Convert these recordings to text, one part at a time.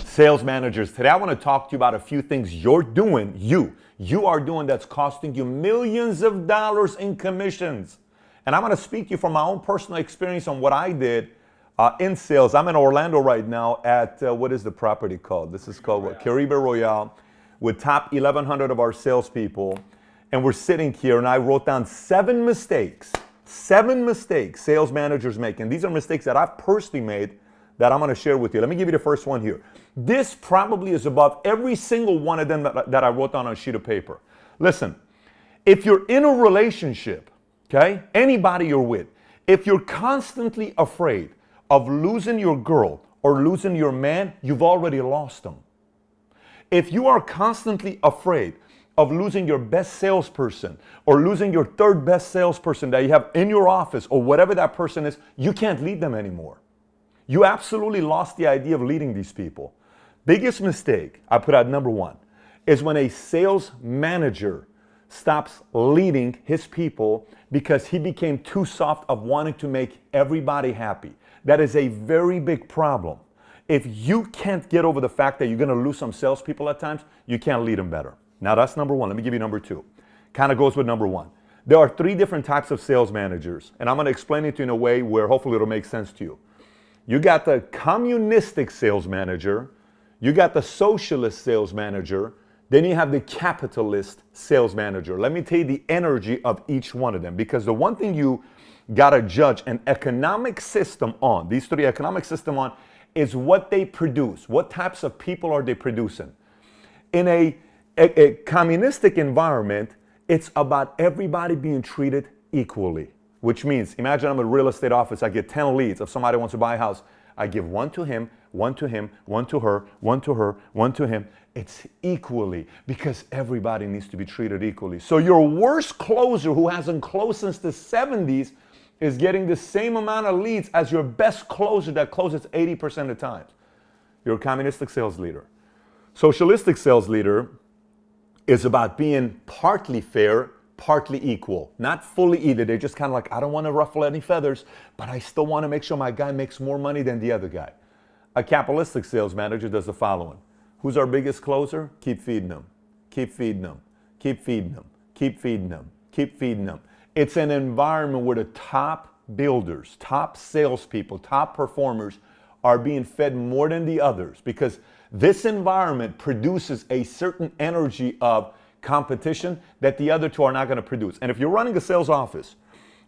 Sales managers, today I want to talk to you about a few things you're doing, you are doing that's costing you millions of dollars in commissions. And I'm going to speak to you from my own personal experience on what I did in sales. I'm in Orlando right now at, what is the property called? This is called what? Caribe Royale, with top 1,100 of our salespeople. And we're sitting here and I wrote down seven mistakes sales managers make. And these are mistakes that I've personally made that I'm going to share with you. Let me give you the first one here. This probably is above every single one of them that I wrote down on a sheet of paper. Listen, if you're in a relationship, okay, anybody you're with, if you're constantly afraid of losing your girl or losing your man, you've already lost them. If you are constantly afraid of losing your best salesperson or losing your third best salesperson that you have in your office or whatever that person is, you can't lead them anymore. You absolutely lost the idea of leading these people. Biggest mistake, I put out number one, is when a sales manager stops leading his people because he became too soft of wanting to make everybody happy. That is a very big problem. If you can't get over the fact that you're going to lose some salespeople at times, you can't lead them better. Now that's number one. Let me give you number two. Kind of goes with number one. There are three different types of sales managers, and I'm going to explain it to you in a way where hopefully it'll make sense to you. You got the communistic sales manager, you got the socialist sales manager, then you have the capitalist sales manager. Let me tell you the energy of each one of them, because the one thing you got to judge an economic system on, these three economic system on, is what they produce. What types of people are they producing? In a communistic environment, it's about everybody being treated equally. Which means, imagine I'm a real estate office, I get 10 leads. If somebody wants to buy a house, I give one to him, one to him, one to her, one to her, one to him. It's equally, because everybody needs to be treated equally. So your worst closer who hasn't closed since the 70s is getting the same amount of leads as your best closer that closes 80% of the time. You're a communistic sales leader. Socialistic sales leader is about being partly fair, partly equal, not fully either. They're just kind of like, I don't want to ruffle any feathers, but I still want to make sure my guy makes more money than the other guy. A capitalistic sales manager does the following. Who's our biggest closer? Keep feeding them. Keep feeding them. Keep feeding them. Keep feeding them. Keep feeding them. It's an environment where the top builders, top salespeople, top performers are being fed more than the others, because this environment produces a certain energy of competition that the other two are not going to produce. And if you're running a sales office,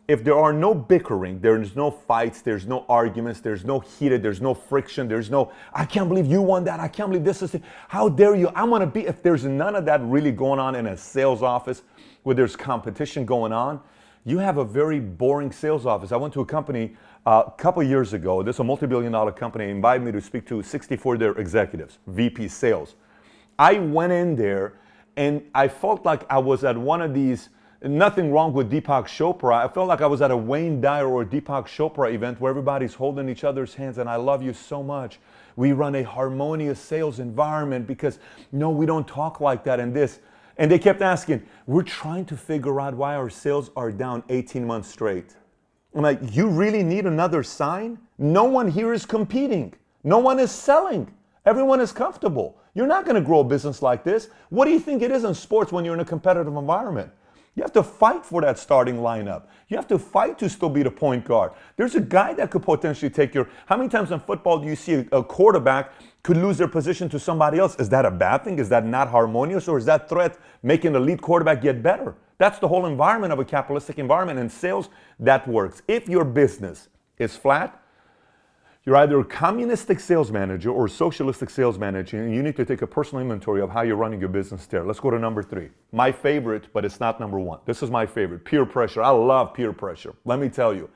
if there are no bickering, there's no fights, there's no arguments, there's no heated, there's no friction, there's no, I can't believe you won that, I can't believe this is, how dare you, I want to be, if there's none of that really going on in a sales office where there's competition going on, you have a very boring sales office. I went to a company a couple years ago, this is a multi-billion-dollar company, invited me to speak to 64 of their executives, VP sales. I went in there and I felt like I was at one of these, nothing wrong with Deepak Chopra. I felt like I was at a Wayne Dyer or Deepak Chopra event where everybody's holding each other's hands and I love you so much. We run a harmonious sales environment because, no, we don't talk like that and this. And they kept asking, we're trying to figure out why our sales are down 18 months straight. I'm like, you really need another sign? No one here is competing. No one is selling. Everyone is comfortable. You're not going to grow a business like this. What do you think it is in sports when you're in a competitive environment? You have to fight for that starting lineup. You have to fight to still be the point guard. There's a guy that could potentially take your... How many times in football do you see a quarterback could lose their position to somebody else? Is that a bad thing? Is that not harmonious? Or is that threat making the lead quarterback get better? That's the whole environment of a capitalistic environment. In sales, that works. If your business is flat, you're either a communistic sales manager or a socialistic sales manager, and you need to take a personal inventory of how you're running your business there. Let's go to number three. My favorite, but it's not number one. This is my favorite, peer pressure. I love peer pressure. Let me tell you,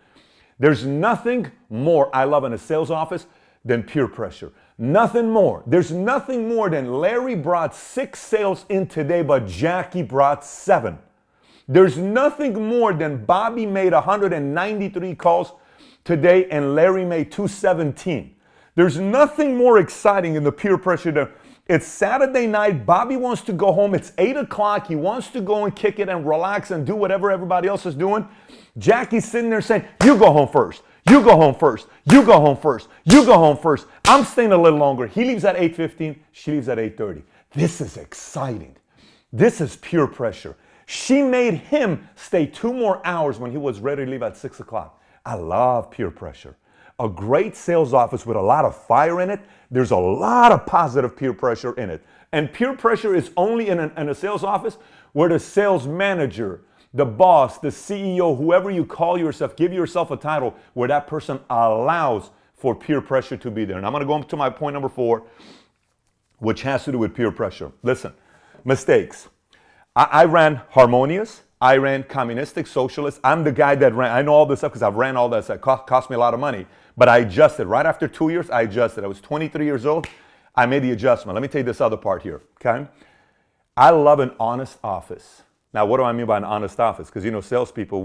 there's nothing more I love in a sales office than peer pressure. Nothing more. There's nothing more than Larry brought 6 sales in today, but Jackie brought 7. There's nothing more than Bobby made 193 calls today and Larry made 217. There's nothing more exciting in the peer pressure than it's Saturday night, Bobby wants to go home, it's 8 o'clock, he wants to go and kick it and relax and do whatever everybody else is doing. Jackie's sitting there saying, you go home first. You go home first. You go home first. You go home first. I'm staying a little longer. He leaves at 8:15. She leaves at 8:30. This is exciting. This is pure pressure. She made him stay 2 more hours when he was ready to leave at 6 o'clock. I love peer pressure. A great sales office with a lot of fire in it, there's a lot of positive peer pressure in it. And peer pressure is only in a sales office where the sales manager, the boss, the CEO, whoever you call yourself, give yourself a title where that person allows for peer pressure to be there. And I'm going to go to my point number 4, which has to do with peer pressure. Listen, mistakes. I ran Harmonious. I ran Communistic, Socialist. I'm the guy that ran. I know all this stuff because I've ran all that stuff. It cost me a lot of money. But I adjusted. Right after 2 years, I adjusted. I was 23 years old. I made the adjustment. Let me tell you this other part here, okay? I love an honest office. Now, what do I mean by an honest office? Because, you know, salespeople,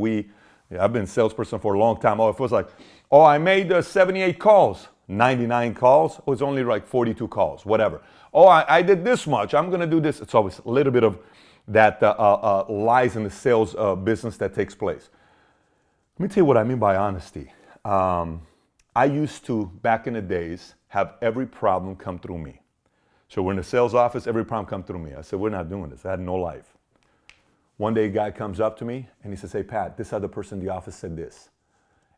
I've been a salesperson for a long time. Oh, if it was like, oh, I made 78 calls, 99 calls. It was only like 42 calls, whatever. Oh, I did this much. I'm going to do this. It's always a little bit of that lies in the sales business that takes place. Let me tell you what I mean by honesty. I used to, back in the days, have every problem come through me. So we're in the sales office, every problem come through me. I said, we're not doing this. I had no life. One day a guy comes up to me and he says, hey, Pat, this other person in the office said this.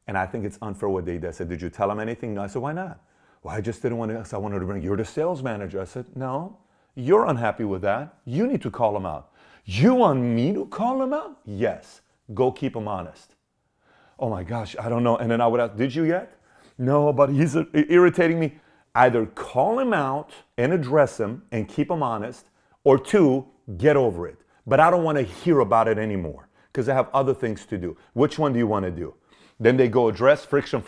And I think it's unfair what they did. I said, did you tell him anything? No. I said, why not? Well, I just didn't want to. I wanted to bring, you're the sales manager. I said, no, you're unhappy with that. You need to call him out. You want me to call him out? Yes. Go keep him honest. Oh my gosh, I don't know. And then I would ask, did you yet? No, but he's irritating me. Either call him out and address him and keep him honest, or 2, get over it. But I don't want to hear about it anymore because I have other things to do. Which one do you want to do? Then they go address friction.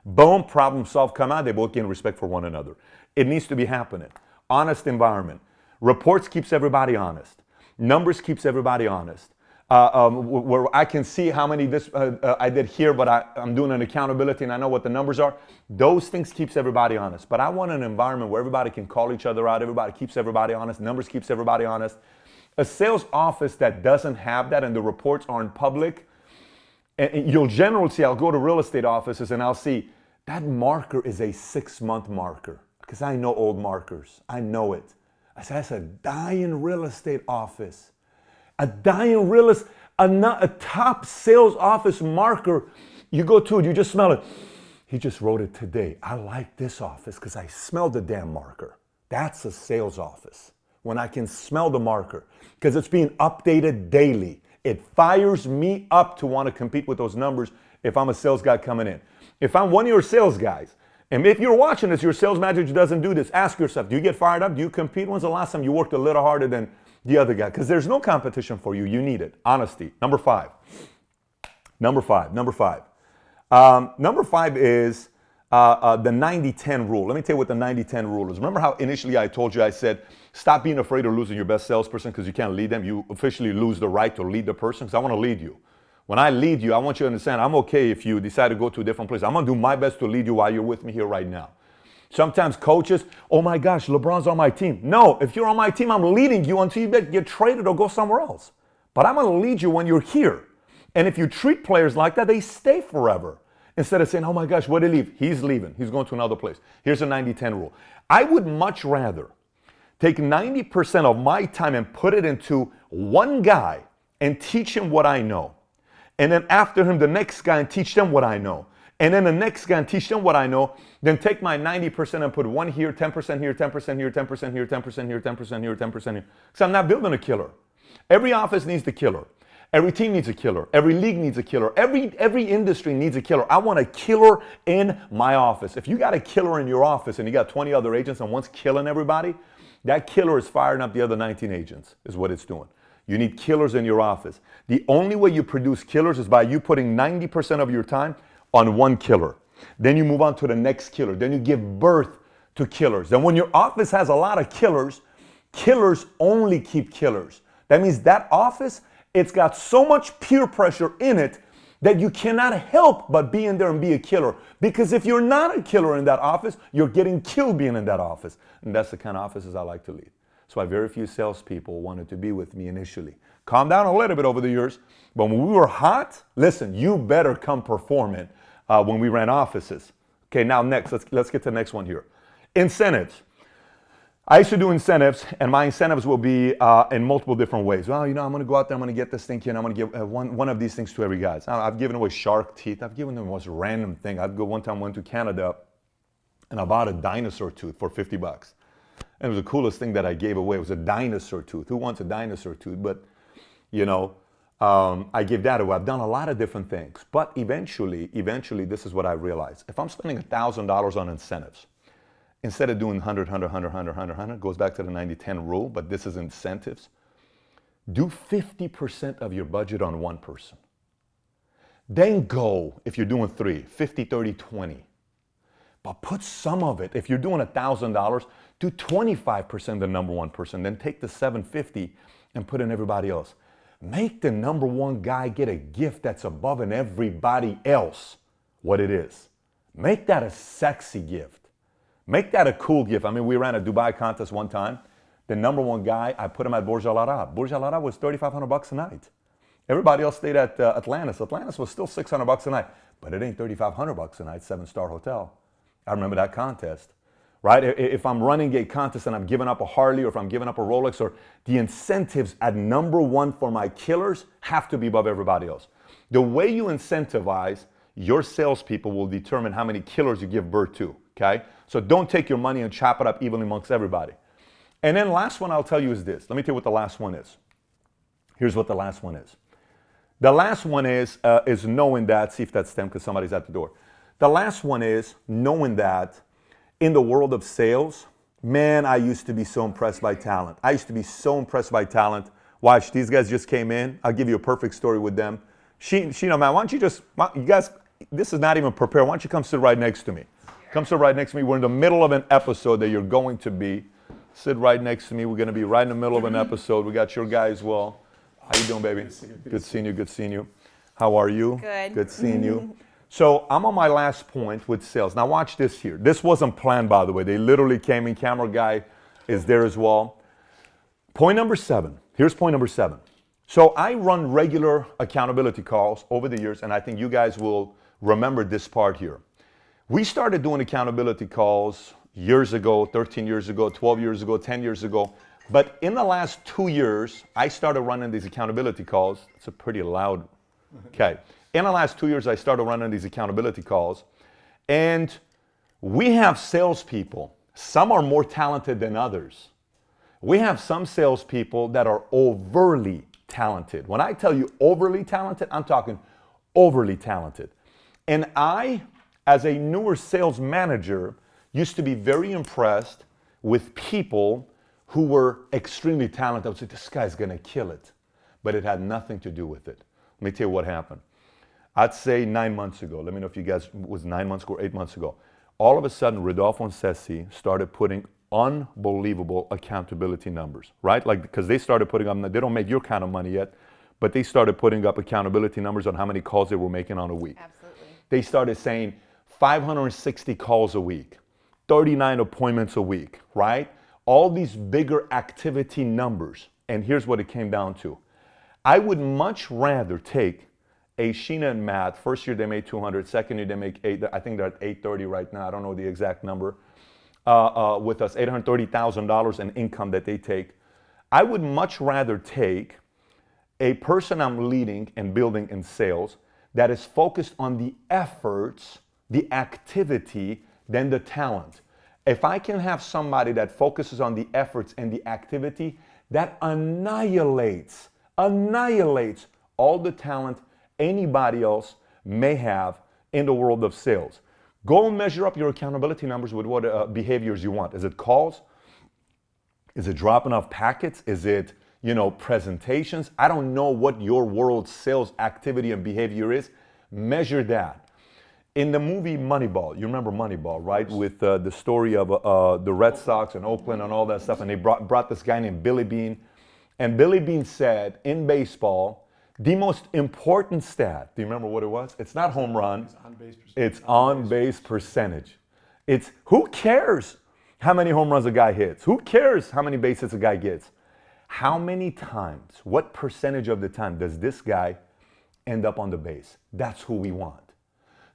Boom, problem solved, come out. They both gain respect for one another. It needs to be happening. Honest environment. Reports keeps everybody honest. Numbers keeps everybody honest. Where I can see how many I did here, but I'm doing an accountability and I know what the numbers are. Those things keeps everybody honest. But I want an environment where everybody can call each other out. Everybody keeps everybody honest. Numbers keeps everybody honest. A sales office that doesn't have that and the reports aren't public, and you'll generally see, I'll go to real estate offices and I'll see that marker is a 6-month marker because I know old markers. I know it. I said, that's a dying real estate office. A dying real estate, a top sales office marker. You go to it, you just smell it. He just wrote it today. I like this office because I smelled the damn marker. That's a sales office. When I can smell the marker because it's being updated daily. It fires me up to want to compete with those numbers if I'm a sales guy coming in. If I'm one of your sales guys, and if you're watching this, your sales manager doesn't do this, ask yourself, do you get fired up? Do you compete? When's the last time you worked a little harder than the other guy? Because there's no competition for you. You need it. Honesty. Number five is the 90-10 rule. Let me tell you what the 90-10 rule is. Remember how initially I told you, I said, stop being afraid of losing your best salesperson because you can't lead them. You officially lose the right to lead the person because I want to lead you. When I lead you, I want you to understand I'm okay if you decide to go to a different place. I'm going to do my best to lead you while you're with me here right now. Sometimes coaches, oh my gosh, LeBron's on my team. No, if you're on my team, I'm leading you until you get traded or go somewhere else. But I'm going to lead you when you're here. And if you treat players like that, they stay forever. Instead of saying, oh my gosh, where did he leave? He's leaving. He's going to another place. Here's a 90-10 rule. I would much rather take 90% of my time and put it into one guy and teach him what I know. And then after him, the next guy and teach them what I know. And then the next guy and teach them what I know. Then take my 90% and put 1 here, 10% here, 10% here, 10% here, 10% here, 10% here, 10% here. Because I'm not building a killer. Every office needs the killer. Every team needs a killer. Every league needs a killer. Every industry needs a killer. I want a killer in my office. If you got a killer in your office and you got 20 other agents and one's killing everybody, that killer is firing up the other 19 agents, is what it's doing. You need killers in your office. The only way you produce killers is by you putting 90% of your time on one killer. Then you move on to the next killer. Then you give birth to killers. Then when your office has a lot of killers, killers only keep killers. That means that office, it's got so much peer pressure in it that you cannot help but be in there and be a killer. Because if you're not a killer in that office, you're getting killed being in that office. And that's the kind of offices I like to lead. That's why very few salespeople wanted to be with me initially. Calm down a little bit over the years, but when we were hot, listen, you better come performing. when we ran offices. Okay, now next, let's get to the next one here. Incentives. I used to do incentives, and my incentives will be in multiple different ways. Well, I'm going to go out there, I'm going to get this thing here, and I'm going to give one of these things to every guy. I've given away shark teeth. I've given them the most random thing. One time I went to Canada, and I bought a dinosaur tooth for $50. And it was the coolest thing that I gave away. It was a dinosaur tooth. Who wants a dinosaur tooth? But, I give that away. I've done a lot of different things. But eventually, this is what I realized. If I'm spending $1,000 on incentives, instead of doing 100, 100, goes back to the 90-10 rule, but this is incentives. Do 50% of your budget on one person. Then go, if you're doing 3, 50, 30, 20. But put some of it, if you're doing $1,000, do 25% the number one person. Then take the $750 and put in everybody else. Make the number one guy get a gift that's above and everybody else what it is. Make that a sexy gift. Make that a cool gift. I mean, we ran a Dubai contest one time. The number one guy, I put him at Burj Al Arab. Burj Al Arab was $3,500 a night. Everybody else stayed at Atlantis. Atlantis was still $600 a night, but it ain't $3,500 a night, 7-star hotel. I remember that contest, right? If I'm running a contest and I'm giving up a Harley, or if I'm giving up a Rolex, or the incentives at number one for my killers have to be above everybody else. The way you incentivize your salespeople will determine how many killers you give birth to, okay? So don't take your money and chop it up evenly amongst everybody. And then last one I'll tell you is this. Let me tell you what the last one is. Here's what the last one is. The last one is knowing that, see if that's them because somebody's at the door. The last one is knowing that in the world of sales, man, I used to be so impressed by talent. I used to be so impressed by talent. Watch, these guys just came in. I'll give you a perfect story with them. Sheena, man, why don't you guys, this is not even prepared. Why don't you come sit right next to me? Come sit right next to me. We're in the middle of an episode that you're going to be. Sit right next to me. We're going to be right in the middle of an episode. We got your guy as well. How you doing, baby? Good seeing you. Good seeing you. How are you? Good. Good seeing you. So I'm on my last point with sales. Now watch this here. This wasn't planned, by the way. They literally came in. Camera guy is there as well. Point number 7. Here's point number 7. So I run regular accountability calls over the years, and I think you guys will remember this part here. We started doing accountability calls years ago, 13 years ago, 12 years ago, 10 years ago. But in the last 2 years, I started running these accountability calls. It's a pretty loud, okay. In the last 2 years, I started running these accountability calls. And we have salespeople. Some are more talented than others. We have some salespeople that are overly talented. When I tell you overly talented, I'm talking overly talented. And I, as a newer sales manager, used to be very impressed with people who were extremely talented. I would say, this guy's gonna kill it. But it had nothing to do with it. Let me tell you what happened. I'd say 9 months ago, let me know if you guys, was 9 months ago or 8 months ago, all of a sudden, Rodolfo and Ceci started putting unbelievable accountability numbers, right? Like, because they started putting up, they don't make your kind of money yet, but they started putting up accountability numbers on how many calls they were making on a week. Absolutely. They started saying 560 calls a week, 39 appointments a week, right? All these bigger activity numbers. And here's what it came down to. I would much rather take a Sheena and Matt, first year they made 200, second year they make 8, I think they're at 830 right now, I don't know the exact number, with us, $830,000 in income that they take. I would much rather take a person I'm leading and building in sales that is focused on the efforts, the activity, than the talent. If I can have somebody that focuses on the efforts and the activity, that annihilates all the talent anybody else may have in the world of sales. Go and measure up your accountability numbers with what behaviors you want. Is it calls? Is it dropping off packets? Is it, presentations? I don't know what your world sales activity and behavior is. Measure that. In the movie Moneyball, you remember Moneyball, right? With the story of the Red Sox and Oakland and all that stuff. And they brought this guy named Billy Beane. And Billy Beane said, in baseball, the most important stat, do you remember what it was? It's not home run. It's on-base percentage. It's who cares how many home runs a guy hits? Who cares how many base hits a guy gets? How many times, what percentage of the time does this guy end up on the base? That's who we want.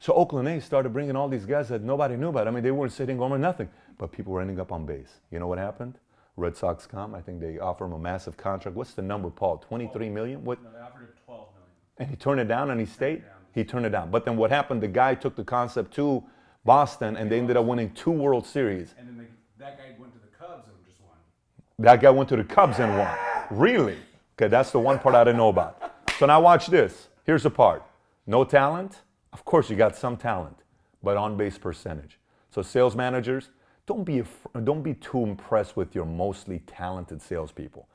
So Oakland A's started bringing all these guys that nobody knew about. I mean, they weren't sitting home or nothing, but people were ending up on base. You know what happened? Red Sox come. I think they offer him a massive contract. What's the number, Paul? 23 million? What? No, they offered him 12 million. And he turned it down and he stayed? He turned it down. But then what happened? The guy took the concept to Boston and they ended up winning 2 World Series. And then that guy went to the Cubs and just won. That guy went to the Cubs and won. Really? Okay, that's the one part I didn't know about. So now watch this. Here's the part. No talent? Of course you got some talent, but on-base percentage. So sales managers, don't be too impressed with your mostly talented salespeople.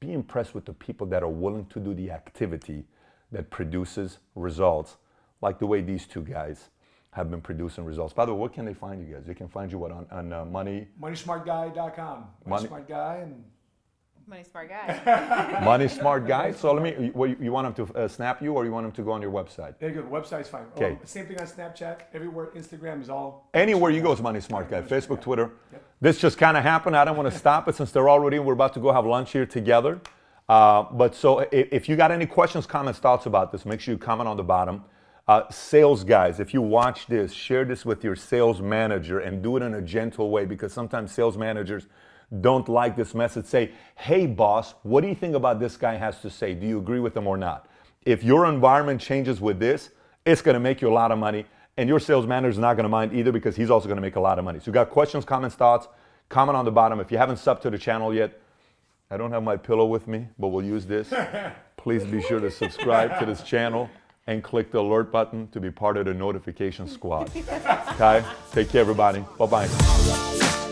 Be impressed with the people that are willing to do the activity that produces results, like the way these 2 guys have been producing results. By the way, where can they find you guys? They can find you what on Money? MoneySmartGuy.com. Money Smart Guy and Money Smart Guy. Money Smart Guy. So let me. You want them to snap you, or you want them to go on your website? There you go. The website's fine. Okay. Same thing on Snapchat. Everywhere. Instagram is all. Anywhere you go is Money Smart Guy. Facebook, Twitter. Yep. This just kind of happened. I don't want to stop it since they're already. We're about to go have lunch here together. But so if you got any questions, comments, thoughts about this, make sure you comment on the bottom. Sales guys, if you watch this, share this with your sales manager and do it in a gentle way, because sometimes sales managers don't like this message. Say, hey boss, what do you think about this guy has to say? Do you agree with him or not? If your environment changes with this, it's going to make you a lot of money, and your sales manager is not going to mind either, because he's also going to make a lot of money. So you got questions, comments, thoughts, comment on the bottom. If you haven't subbed to the channel yet, I don't have my pillow with me, but we'll use this. Please be sure to subscribe to this channel and click the alert button to be part of the notification squad. Okay? Take care, everybody. Bye-bye.